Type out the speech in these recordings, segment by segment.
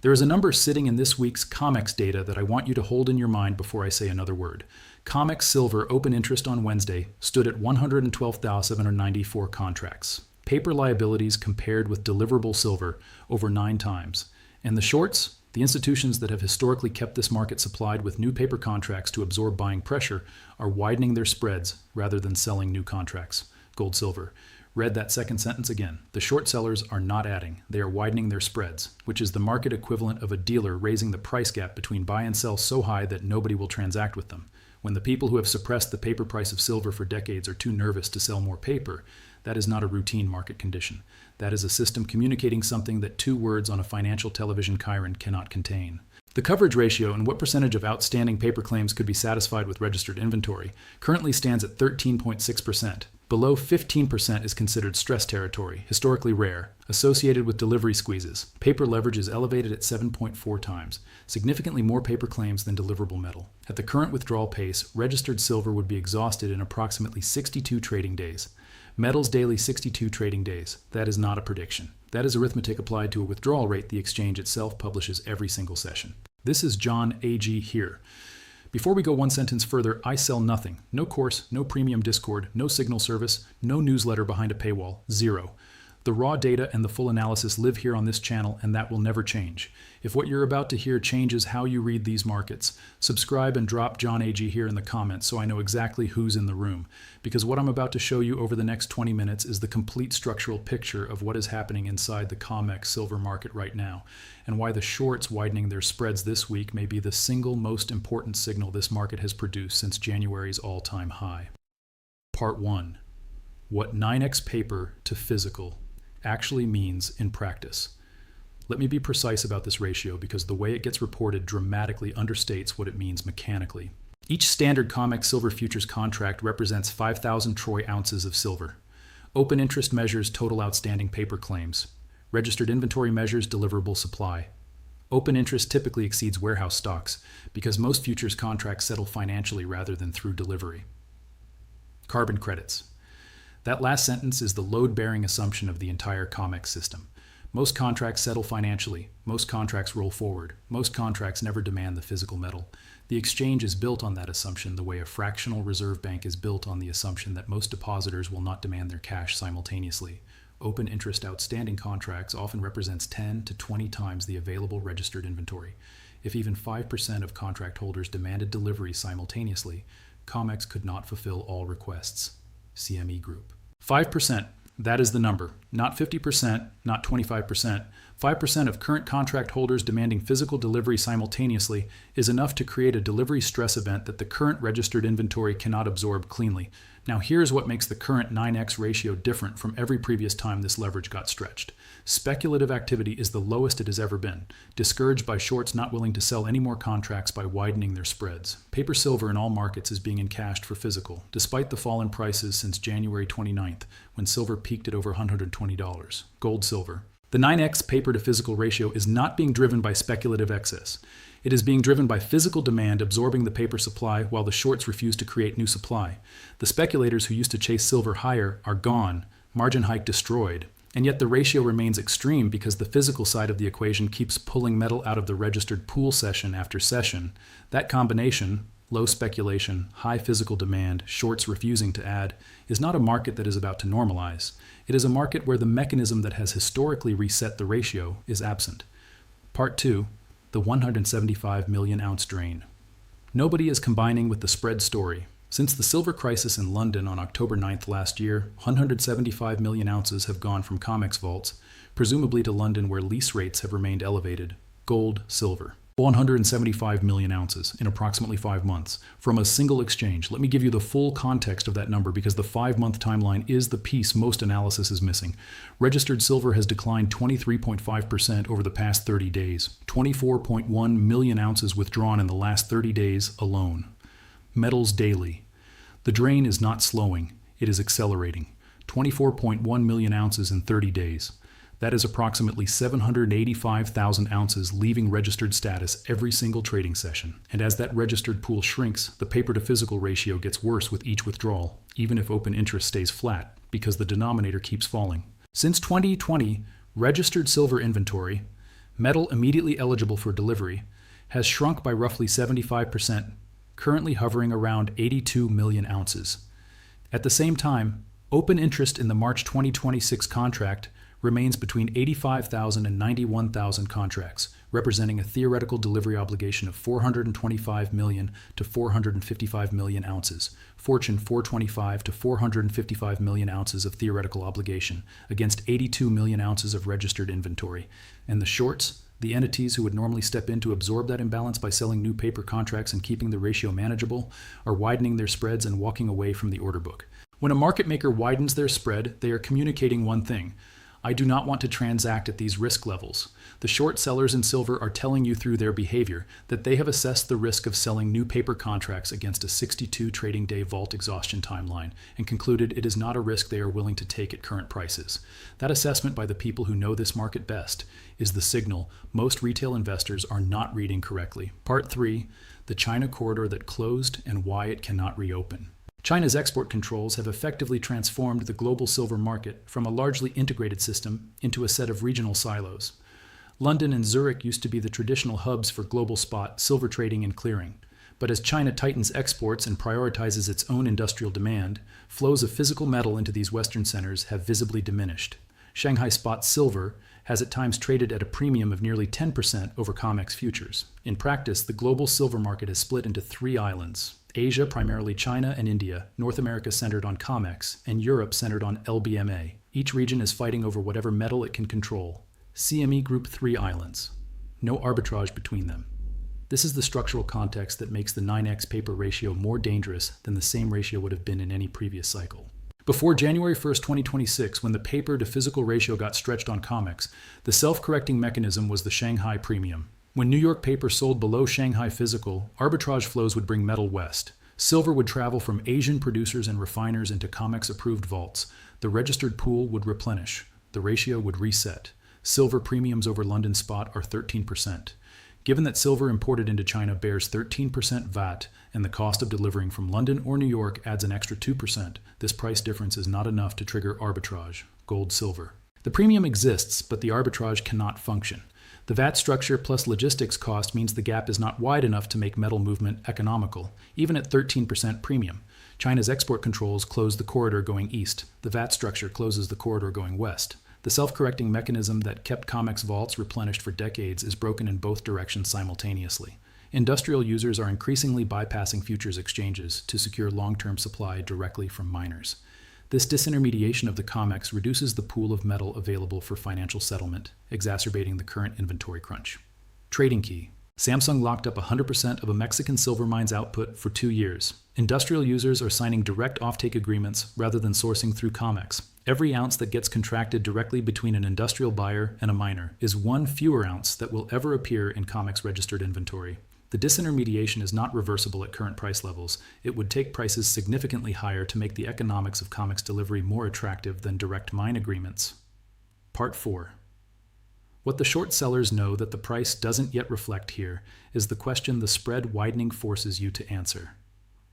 There is a number sitting in this week's Comex data that I want you to hold in your mind before I say another word. Comex silver open interest on Wednesday stood at 112,794 contracts. Paper liabilities compared with deliverable silver over 9 times. And the shorts, the institutions that have historically kept this market supplied with new paper contracts to absorb buying pressure, are widening their spreads rather than selling new contracts. Gold silver. Read that second sentence again. The short sellers are not adding, they are widening their spreads, which is the market equivalent of a dealer raising the price gap between buy and sell so high that nobody will transact with them. When the people who have suppressed the paper price of silver for decades are too nervous to sell more paper, that is not a routine market condition. That is a system communicating something that 2 words on a financial television chyron cannot contain. The coverage ratio and what percentage of outstanding paper claims could be satisfied with registered inventory currently stands at 13.6%. Below 15% is considered stress territory, historically rare, associated with delivery squeezes. Paper leverage is elevated at 7.4 times, significantly more paper claims than deliverable metal. At the current withdrawal pace, registered silver would be exhausted in approximately 62 trading days. Metals daily 62 trading days. That is not a prediction. That is arithmetic applied to a withdrawal rate the exchange itself publishes every single session. This is John A.G. here. Before we go one sentence further, I sell nothing. No course, no premium Discord, no signal service, no newsletter behind a paywall. 0. The raw data and the full analysis live here on this channel, and that will never change. If what you're about to hear changes how you read these markets, subscribe and drop John AG here in the comments so I know exactly who's in the room. Because what I'm about to show you over the next 20 minutes is the complete structural picture of what is happening inside the Comex silver market right now, and why the shorts widening their spreads this week may be the single most important signal this market has produced since January's all-time high. Part 1. What 9x paper to physical actually means in practice. Let me be precise about this ratio because the way it gets reported dramatically understates what it means mechanically. Each standard Comex silver futures contract represents 5,000 troy ounces of silver. Open interest measures total outstanding paper claims. Registered inventory measures deliverable supply. Open interest typically exceeds warehouse stocks because most futures contracts settle financially rather than through delivery. Carbon credits. That last sentence is the load-bearing assumption of the entire Comex system. Most contracts settle financially. Most contracts roll forward. Most contracts never demand the physical metal. The exchange is built on that assumption the way a fractional reserve bank is built on the assumption that most depositors will not demand their cash simultaneously. Open interest outstanding contracts often represents 10 to 20 times the available registered inventory. If even 5% of contract holders demanded delivery simultaneously, Comex could not fulfill all requests. CME Group. 5%, that is the number. Not 50%, not 25%. 5% of current contract holders demanding physical delivery simultaneously is enough to create a delivery stress event that the current registered inventory cannot absorb cleanly. Now here's what makes the current 9x ratio different from every previous time this leverage got stretched. Speculative activity is the lowest it has ever been, discouraged by shorts not willing to sell any more contracts by widening their spreads. Paper silver in all markets is being encashed for physical, despite the fall in prices since January 29th, when silver peaked at over $120. Gold silver. The 9x paper to physical ratio is not being driven by speculative excess. It is being driven by physical demand absorbing the paper supply while the shorts refuse to create new supply. The speculators who used to chase silver higher are gone, margin hike destroyed, and yet the ratio remains extreme because the physical side of the equation keeps pulling metal out of the registered pool session after session. That combination, low speculation, high physical demand, shorts refusing to add, is not a market that is about to normalize. It is a market where the mechanism that has historically reset the ratio is absent. Part 2. The 175 million ounce drain. Nobody is combining with the spread story. Since the silver crisis in London on October 9th last year, 175 million ounces have gone from Comex vaults, presumably to London where lease rates have remained elevated. Gold, silver. 175 million ounces in approximately 5 months from a single exchange. Let me give you the full context of that number because the 5-month timeline is the piece most analysis is missing. Registered silver has declined 23.5% over the past 30 days. 24.1 million ounces withdrawn in the last 30 days alone. Metals daily. The drain is not slowing, it is accelerating. 24.1 million ounces in 30 days. That is approximately 785,000 ounces leaving registered status every single trading session. And as that registered pool shrinks, the paper to physical ratio gets worse with each withdrawal, even if open interest stays flat, because the denominator keeps falling. Since 2020, registered silver inventory, Metal immediately eligible for delivery has shrunk by roughly 75%, currently hovering around 82 million ounces. At the same time, open interest in the March 2026 contract remains between 85,000 and 91,000 contracts, representing a theoretical delivery obligation of 425 million to 455 million ounces. Fortune 425 to 455 million ounces of theoretical obligation against 82 million ounces of registered inventory. And the shorts, the entities who would normally step in to absorb that imbalance by selling new paper contracts and keeping the ratio manageable, are widening their spreads and walking away from the order book. When a market maker widens their spread, they are communicating one thing: I do not want to transact at these risk levels. The short sellers in silver are telling you through their behavior that they have assessed the risk of selling new paper contracts against a 62 trading day vault exhaustion timeline and concluded it is not a risk they are willing to take at current prices. That assessment by the people who know this market best is the signal most retail investors are not reading correctly. Part 3, the China corridor that closed and why it cannot reopen. China's export controls have effectively transformed the global silver market from a largely integrated system into a set of regional silos. London and Zurich used to be the traditional hubs for global spot silver trading and clearing. But as China tightens exports and prioritizes its own industrial demand, flows of physical metal into these Western centers have visibly diminished. Shanghai spot silver has at times traded at a premium of nearly 10% over Comex futures. In practice, the global silver market is split into 3 islands: Asia, primarily China and India, North America centered on Comex, and Europe centered on LBMA. Each region is fighting over whatever metal it can control. CME Group 3 islands. No arbitrage between them. This is the structural context that makes the 9x paper ratio more dangerous than the same ratio would have been in any previous cycle. Before January 1st, 2026, when the paper to physical ratio got stretched on Comex, the self-correcting mechanism was the Shanghai premium. When New York paper sold below Shanghai physical, arbitrage flows would bring metal west. Silver would travel from Asian producers and refiners into Comex-approved vaults. The registered pool would replenish. The ratio would reset. Silver premiums over London spot are 13%. Given that silver imported into China bears 13% VAT and the cost of delivering from London or New York adds an extra 2%, this price difference is not enough to trigger arbitrage, gold-silver. The premium exists, but the arbitrage cannot function. The VAT structure plus logistics cost means the gap is not wide enough to make metal movement economical, even at 13% premium. China's export controls close the corridor going east. The VAT structure closes the corridor going west. The self-correcting mechanism that kept Comex vaults replenished for decades is broken in both directions simultaneously. Industrial users are increasingly bypassing futures exchanges to secure long-term supply directly from miners. This disintermediation of the Comex reduces the pool of metal available for financial settlement, exacerbating the current inventory crunch. Trading key. Samsung locked up 100% of a Mexican silver mine's output for 2 years. Industrial users are signing direct offtake agreements rather than sourcing through Comex. Every ounce that gets contracted directly between an industrial buyer and a miner is 1 fewer ounce that will ever appear in Comex registered inventory. The disintermediation is not reversible at current price levels. It would take prices significantly higher to make the economics of Comex delivery more attractive than direct mine agreements. Part 4. What the short sellers know that the price doesn't yet reflect here is the question the spread widening forces you to answer.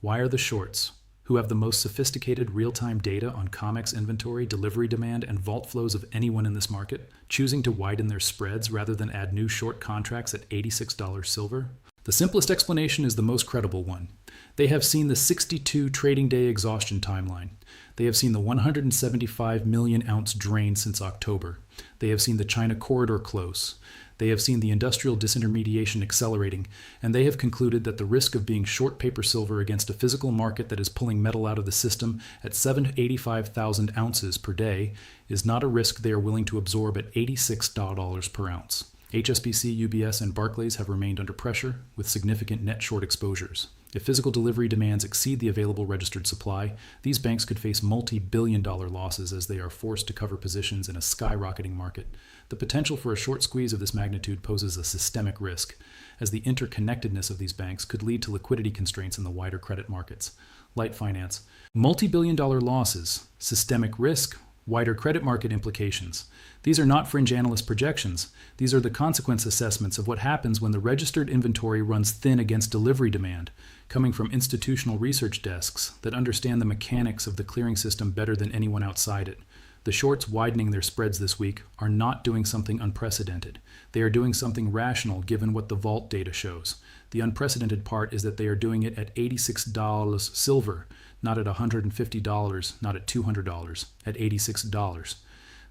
Why are the shorts, who have the most sophisticated real-time data on Comex inventory, delivery demand, and vault flows of anyone in this market, choosing to widen their spreads rather than add new short contracts at $86 silver? The simplest explanation is the most credible one. They have seen the 62 trading day exhaustion timeline. They have seen the 175 million ounce drain since October. They have seen the China corridor close. They have seen the industrial disintermediation accelerating, and they have concluded that the risk of being short paper silver against a physical market that is pulling metal out of the system at 785,000 ounces per day is not a risk they are willing to absorb at $86 per ounce. HSBC, UBS, and Barclays have remained under pressure with significant net short exposures. If physical delivery demands exceed the available registered supply, these banks could face multi-billion-dollar losses as they are forced to cover positions in a skyrocketing market. The potential for a short squeeze of this magnitude poses a systemic risk, as the interconnectedness of these banks could lead to liquidity constraints in the wider credit markets. Light finance. Multi-billion-dollar losses, systemic risk, wider credit market implications. These are not fringe analyst projections. These are the consequence assessments of what happens when the registered inventory runs thin against delivery demand, coming from institutional research desks that understand the mechanics of the clearing system better than anyone outside it. The shorts widening their spreads this week are not doing something unprecedented. They are doing something rational given what the vault data shows. The unprecedented part is that they are doing it at $86 silver, not at $150, not at $200, at $86.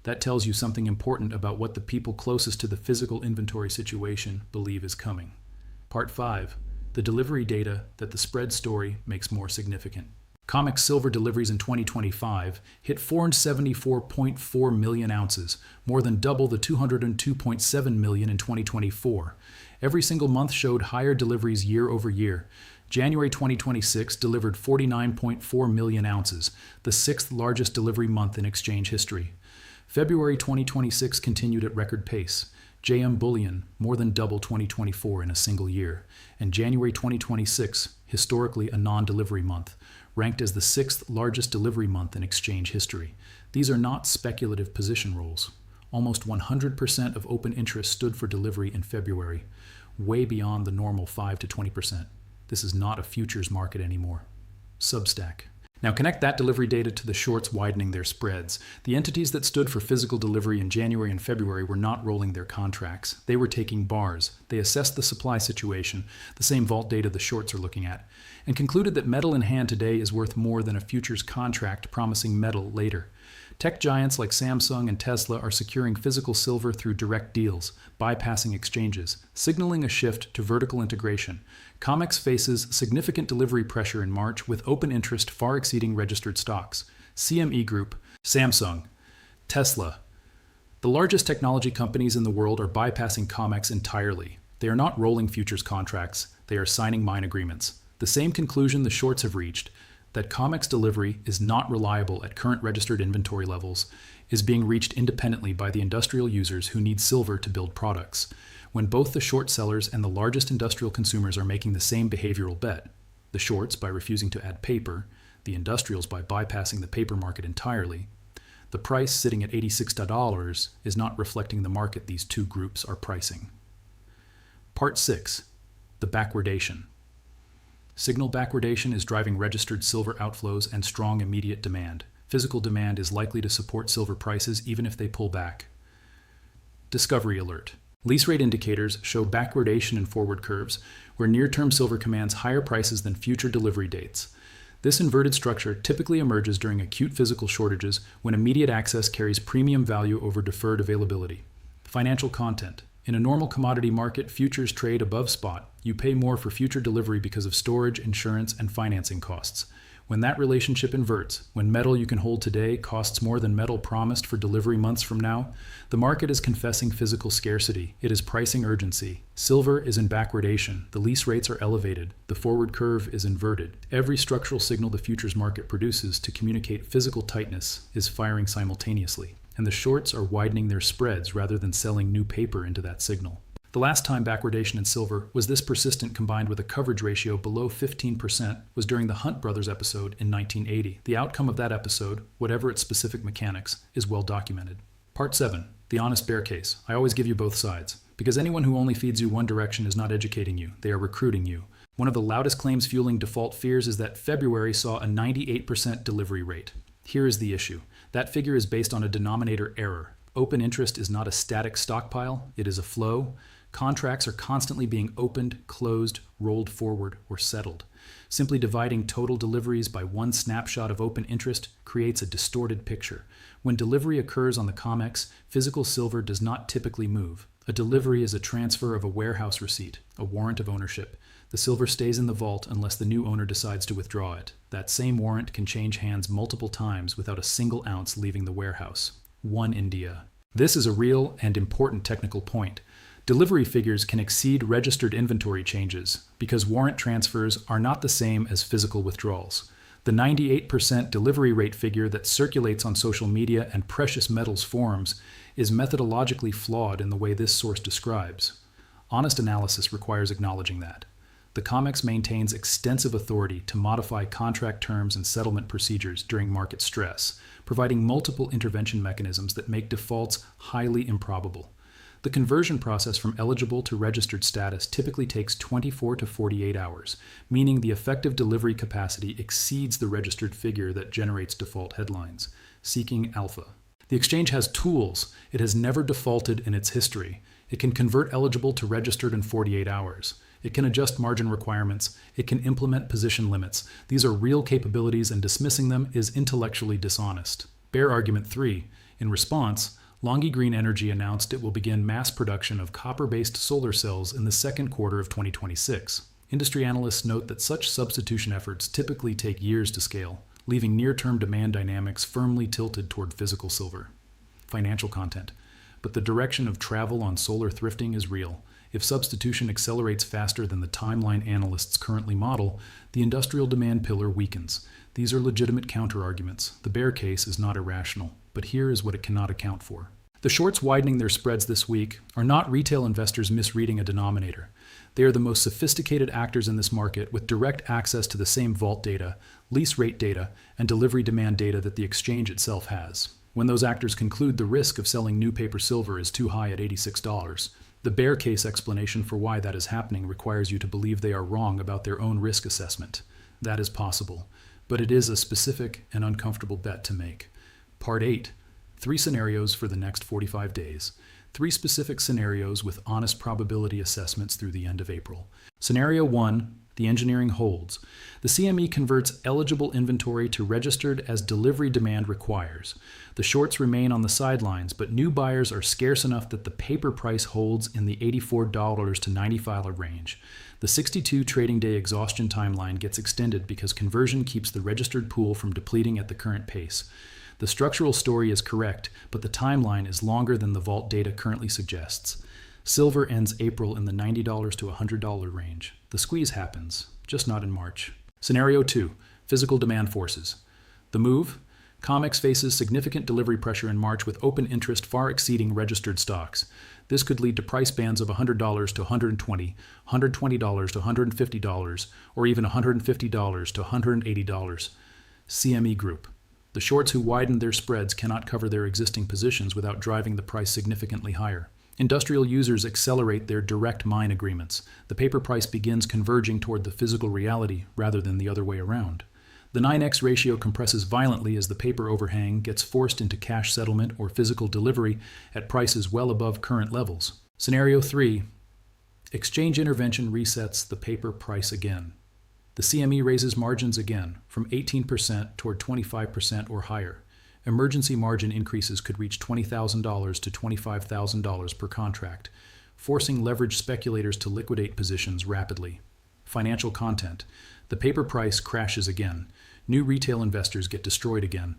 That tells you something important about what the people closest to the physical inventory situation believe is coming. Part 5. The delivery data that the spread story makes more significant. Comex silver deliveries in 2025 hit 474.4 million ounces, more than double the 202.7 million in 2024. Every single month showed higher deliveries year over year. January 2026 delivered 49.4 million ounces, the sixth largest delivery month in exchange history. February 2026 continued at record pace. JM Bullion more than double 2024 in a single year, and January 2026, historically a non-delivery month, ranked as the sixth largest delivery month in exchange history. These are not speculative position rolls. Almost 100% of open interest stood for delivery in February, way beyond the normal 5 to 20%. This is not a futures market anymore. Substack. Now connect that delivery data to the shorts widening their spreads. The entities that stood for physical delivery in January and February were not rolling their contracts. They were taking bars. They assessed the supply situation, the same vault data the shorts are looking at, and concluded that metal in hand today is worth more than a futures contract promising metal later. Tech giants like Samsung and Tesla are securing physical silver through direct deals, bypassing exchanges, signaling a shift to vertical integration. Comex faces significant delivery pressure in March with open interest far exceeding registered stocks. CME Group, Samsung, Tesla. The largest technology companies in the world are bypassing Comex entirely. They are not rolling futures contracts, they are signing mine agreements. The same conclusion the shorts have reached, that Comex delivery is not reliable at current registered inventory levels, is being reached independently by the industrial users who need silver to build products, when both the short sellers and the largest industrial consumers are making the same behavioral bet. The shorts by refusing to add paper, the industrials by bypassing the paper market entirely. The price sitting at $86 is not reflecting the market these two groups are pricing. Part 6. The backwardation. Signal backwardation is driving registered silver outflows and strong immediate demand. Physical demand is likely to support silver prices even if they pull back. Discovery alert. Lease rate indicators show backwardation in forward curves, where near-term silver commands higher prices than future delivery dates. This inverted structure typically emerges during acute physical shortages when immediate access carries premium value over deferred availability. Financial content. In a normal commodity market, futures trade above spot. You pay more for future delivery because of storage, insurance, and financing costs. When that relationship inverts, when metal you can hold today costs more than metal promised for delivery months from now, the market is confessing physical scarcity. It is pricing urgency. Silver is in backwardation. The lease rates are elevated. The forward curve is inverted. Every structural signal the futures market produces to communicate physical tightness is firing simultaneously, and the shorts are widening their spreads rather than selling new paper into that signal. The last time backwardation in silver was this persistent combined with a coverage ratio below 15% was during the Hunt Brothers episode in 1980. The outcome of that episode, whatever its specific mechanics, is well documented. Part 7. The honest bear case. I always give you both sides, because anyone who only feeds you one direction is not educating you, they are recruiting you. One of the loudest claims fueling default fears is that February saw a 98% delivery rate. Here is the issue. That figure is based on a denominator error. Open interest is not a static stockpile, it is a flow. Contracts are constantly being opened, closed, rolled forward, or settled. Simply dividing total deliveries by one snapshot of open interest creates a distorted picture. When delivery occurs on the Comex, physical silver does not typically move. A delivery is a transfer of a warehouse receipt, a warrant of ownership. The silver stays in the vault unless the new owner decides to withdraw it. That same warrant can change hands multiple times without a single ounce leaving the warehouse. One India. This is a real and important technical point. Delivery figures can exceed registered inventory changes because warrant transfers are not the same as physical withdrawals. The 98% delivery rate figure that circulates on social media and precious metals forums is methodologically flawed in the way this source describes. Honest analysis requires acknowledging that. The Comex maintains extensive authority to modify contract terms and settlement procedures during market stress, providing multiple intervention mechanisms that make defaults highly improbable. The conversion process from eligible to registered status typically takes 24 to 48 hours, meaning the effective delivery capacity exceeds the registered figure that generates default headlines. Seeking alpha. The exchange has tools. It has never defaulted in its history. It can convert eligible to registered in 48 hours. It can adjust margin requirements. It can implement position limits. These are real capabilities, and dismissing them is intellectually dishonest. Bear argument 3. In response, Longi Green Energy announced it will begin mass production of copper-based solar cells in the second quarter of 2026. Industry analysts note that such substitution efforts typically take years to scale, leaving near-term demand dynamics firmly tilted toward physical silver. Financial content. But the direction of travel on solar thrifting is real. If substitution accelerates faster than the timeline analysts currently model, the industrial demand pillar weakens. These are legitimate counter-arguments. The bear case is not irrational, but here is what it cannot account for. The shorts widening their spreads this week are not retail investors misreading a denominator. They are the most sophisticated actors in this market with direct access to the same vault data, lease rate data, and delivery demand data that the exchange itself has. When those actors conclude the risk of selling new paper silver is too high at $86, the bear case explanation for why that is happening requires you to believe they are wrong about their own risk assessment. That is possible, but it is a specific and uncomfortable bet to make. Part 8. 3 scenarios for the next 45 days. 3 specific scenarios with honest probability assessments through the end of April. Scenario 1. The engineering holds. The CME converts eligible inventory to registered as delivery demand requires. The shorts remain on the sidelines, but new buyers are scarce enough that the paper price holds in the $84 to $95 range. The 62 trading day exhaustion timeline gets extended because conversion keeps the registered pool from depleting at the current pace. The structural story is correct, but the timeline is longer than the vault data currently suggests. Silver ends April in the $90 to $100 range. The squeeze happens, just not in March. Scenario 2. Physical demand forces. The move? Comex faces significant delivery pressure in March with open interest far exceeding registered stocks. This could lead to price bands of $100 to $120, $120 to $150, or even $150 to $180. CME Group. The shorts who widen their spreads cannot cover their existing positions without driving the price significantly higher. Industrial users accelerate their direct mine agreements. The paper price begins converging toward the physical reality rather than the other way around. The 9x ratio compresses violently as the paper overhang gets forced into cash settlement or physical delivery at prices well above current levels. Scenario 3. Exchange intervention resets the paper price again. The CME raises margins again, from 18% toward 25% or higher. Emergency margin increases could reach $20,000 to $25,000 per contract, forcing leveraged speculators to liquidate positions rapidly. Financial content. The paper price crashes again. New retail investors get destroyed again.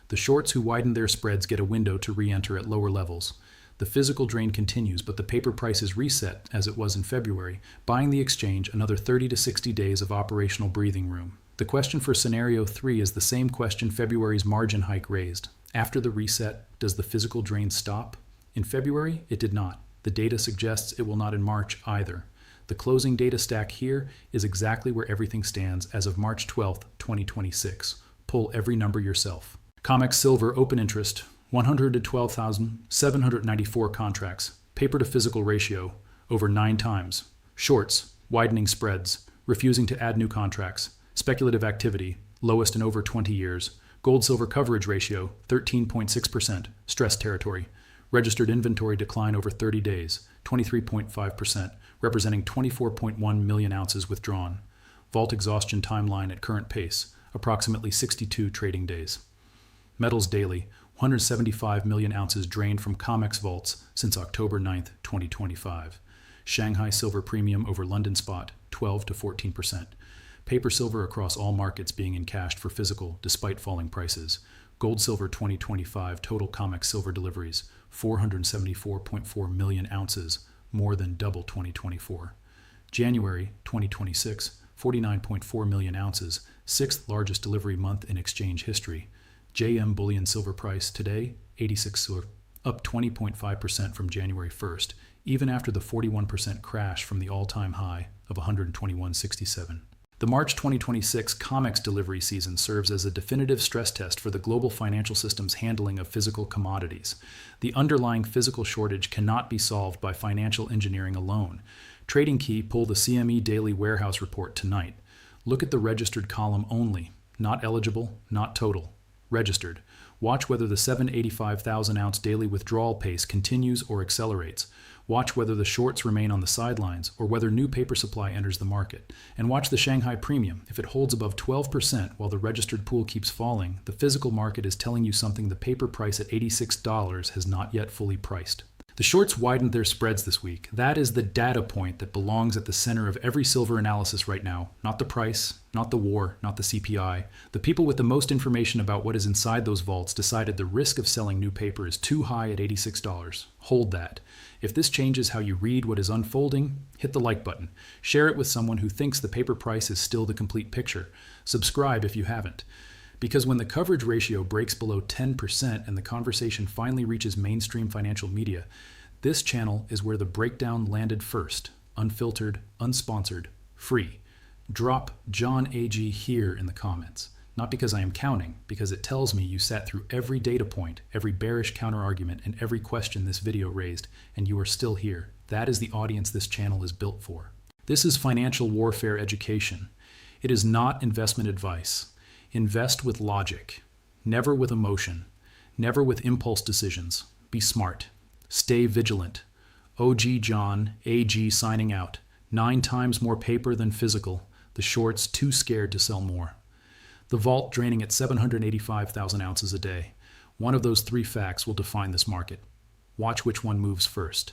The shorts who widen their spreads get a window to re-enter at lower levels. The physical drain continues, but the paper price is reset, as it was in February, buying the exchange another 30 to 60 days of operational breathing room. The question for Scenario 3 is the same question February's margin hike raised. After the reset, does the physical drain stop? In February, it did not. The data suggests it will not in March either. The closing data stack here is exactly where everything stands as of March 12, 2026. Pull every number yourself. Comex Silver open interest, 112,794 contracts. Paper to physical ratio, over 9 times. Shorts, widening spreads, refusing to add new contracts. Speculative activity, lowest in over 20 years. Gold-silver coverage ratio, 13.6%, stress territory. Registered inventory decline over 30 days, 23.5%, representing 24.1 million ounces withdrawn. Vault exhaustion timeline at current pace, approximately 62 trading days. Metals daily, 175 million ounces drained from Comex vaults since October 9, 2025. Shanghai silver premium over London spot, 12 to 14%. Paper silver across all markets being encashed for physical despite falling prices. Gold silver 2025 total Comex silver deliveries, 474.4 million ounces, more than double 2024. January 2026, 49.4 million ounces, 6th largest delivery month in exchange history. JM bullion silver price today, 86 silver, up 20.5% from January 1st, even after the 41% crash from the all-time high of 121.67. The March 2026 Comex delivery season serves as a definitive stress test for the global financial system's handling of physical commodities. The underlying physical shortage cannot be solved by financial engineering alone. Trading Key pulled the CME Daily Warehouse Report tonight. Look at the registered column only, not eligible, not total. Registered. Watch whether the 785,000 ounce daily withdrawal pace continues or accelerates. Watch whether the shorts remain on the sidelines or whether new paper supply enters the market. And watch the Shanghai premium. If it holds above 12% while the registered pool keeps falling, the physical market is telling you something the paper price at $86 has not yet fully priced. The shorts widened their spreads this week. That is the data point that belongs at the center of every silver analysis right now. Not the price, not the war, not the CPI. The people with the most information about what is inside those vaults decided the risk of selling new paper is too high at $86. Hold that. If this changes how you read what is unfolding, hit the like button. Share it with someone who thinks the paper price is still the complete picture. Subscribe if you haven't. Because when the coverage ratio breaks below 10% and the conversation finally reaches mainstream financial media, this channel is where the breakdown landed first. Unfiltered, unsponsored, free. Drop John AG here in the comments. Not because I am counting, because it tells me you sat through every data point, every bearish counterargument, and every question this video raised, and you are still here. That is the audience this channel is built for. This is financial warfare education. It is not investment advice. Invest with logic, never with emotion, never with impulse decisions. Be smart. Stay vigilant. OG John, AG signing out. 9 times more paper than physical. The shorts too scared to sell more. The vault draining at 785,000 ounces a day. One of those 3 facts will define this market. Watch which one moves first.